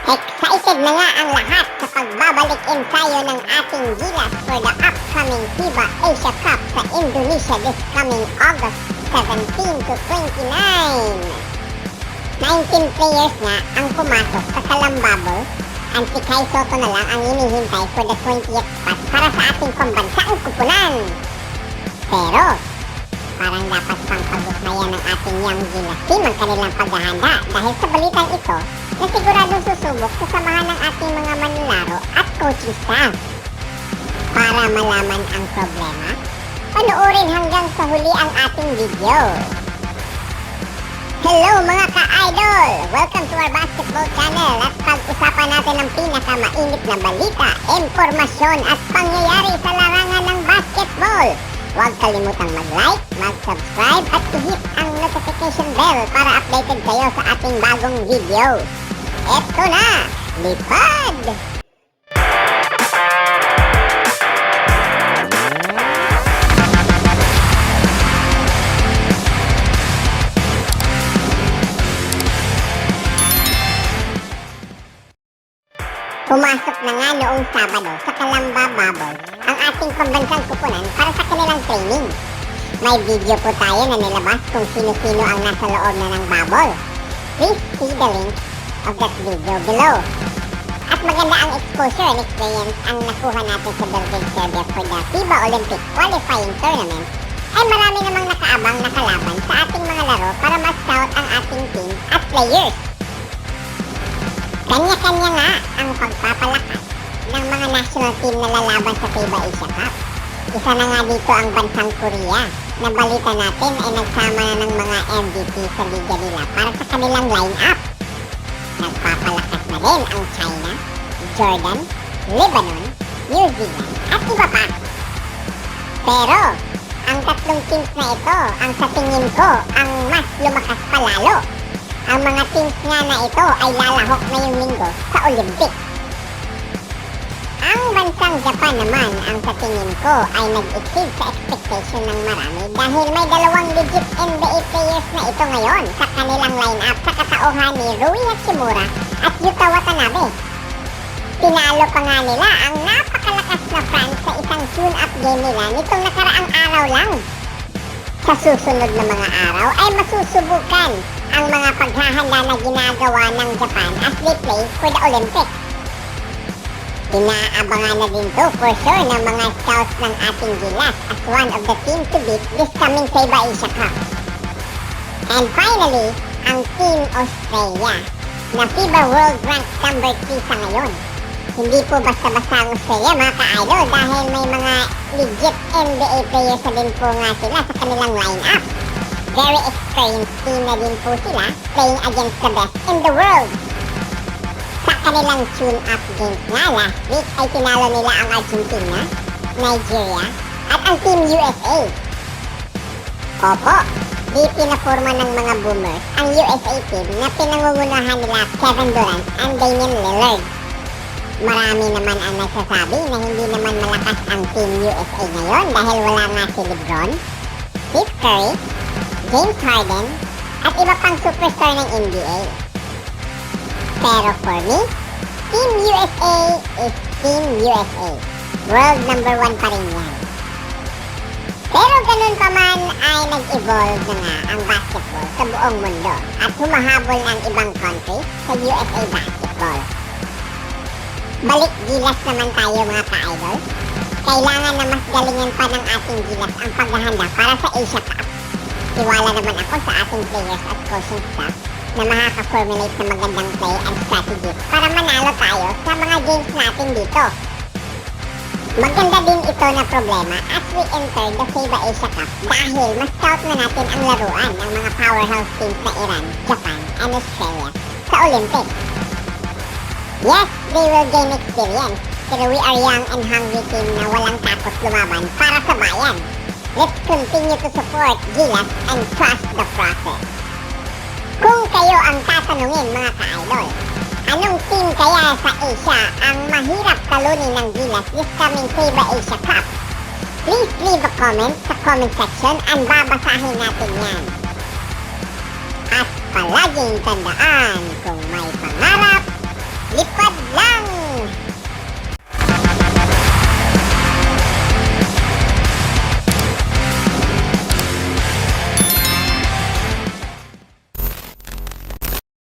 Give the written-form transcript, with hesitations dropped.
Excited na nga ang lahat sa pagbabalik ensayo ng ating Gilas for the upcoming FIBA Asia Cup sa Indonesia this coming August 17 to 29. 19 players nga ang pumasok sa Calambabo. Ang Tikay Soto na lang ang hinihintay for the 20th spot para sa ating pambansaang kupunan. Pero parang dapat pang pag-usnayan ng ating Young Gilas team ang kanilang paghahanda dahil sa balitang ito na siguradong susubok sa samahan ng ating mga manlalaro at coaching staff. Para malaman ang problema, panoorin hanggang sa huli ang ating video. Hello mga ka-idol! Welcome to our basketball channel at pag-usapan natin ang pinakamainit na balita, impormasyon at pangyayari sa larangan ng basketball. Huwag kalimutang mag-like, mag-subscribe at i-hit ang notification bell para updated kayo sa ating bagong video. Eto na! Lipad! Pumasok na nga noong Sabado sa Calambabo ang ating pambansang kupunan para sa kanilang training. May video po tayo na nilabas kung sino-sino ang nasa loob na ng bubble. Please see the link of that video below. At maganda ang exposure and experience ang nakuha natin sa Belgrade, Serbia for the FIBA Olympic Qualifying Tournament ay marami namang nakaabang na kalaban sa ating mga laro para ma-scout ang ating team at players. Kanya-kanya nga ang pagpapalakas ng mga national team na lalaban sa FIBA Asia Cup. Isa na nga dito ang bansang Korea na balita natin ay nagsama na ng mga MVP sa liga nila para sa kanilang line-up. Nagpapalakas na rin ang China, Jordan, Lebanon, New Zealand at iba pa. Pero ang tatlong teams na ito ang sa tingin ko ang mas lumakas palalo. Ang mga teams nga na ito ay lalahok ngayong linggo sa Olympics. Ang bansang Japan naman ang sa tingin ko ay nag-exceed sa expectation ng marami dahil may dalawang legit NBA players na ito ngayon sa kanilang lineup sa katauhan ni Rui Hachimura at Yuta Watanabe. Pinalo pa nga nila ang napakalakas na France sa isang tune-up game nila nitong nakaraang araw lang. Sa susunod na mga araw ay masusubukan ang mga paghahanda na ginagawa ng Japan as they play for the Olympics. Inaabangan na din to for sure ng mga scouts ng ating Gilas as one of the team to beat this coming FIBA Asia Cup. And finally, ang Team Australia na FIBA World Rank number 3 sa ngayon. Hindi po basta-basta ang Australia mga ka-idol dahil may mga legit NBA players na din po nga sila sa kanilang lineup. Very experienced team na din po sila playing against the best in the world. Sa kanilang tune-up games nga last week ay tinalo nila ang Argentina, Nigeria at ang Team USA. Opo, di pinaforma ng mga boomers ang USA team na pinangungunahan nila Kevin Durant and Damian Lillard. Marami naman ang nagsasabi na hindi naman malakas ang Team USA ngayon dahil wala nga si LeBron, Steph Curry, James Harden at iba pang superstar ng NBA. Pero for me, Team USA is Team USA. World number 1 pa rin yan. Pero ganun pa man ay nag-evolve na nga ang basketball sa buong mundo at humahabol ng ibang country sa USA basketball. Balik Gilas naman tayo mga ka-idol. Kailangan na mas galingan pa ng ating Gilas ang paghahanda para sa Asia Cup. Tiwala naman ako sa ating players at coaching staff na makaka-formulate ng magandang play and strategies para manalo tayo sa mga games natin dito. Maganda din ito na problema as we enter the FIBA Asia Cup dahil mas-scout na natin ang laruan ng mga powerhouse teams na Iran, Japan, and Australia sa Olympics. Yes, they will gain experience, pero we are young and hungry team na walang takot lumaban para sa bayan. Let's continue to support Gilas and trust the process. Kung kayo ang tatanungin mga ka-idol, anong team kaya sa Asia ang mahirap talunin ng Gilas this coming FIBA Asia Cup? Please leave a comment sa comment section and babasahin natin yan. At palaging tandaan, kung may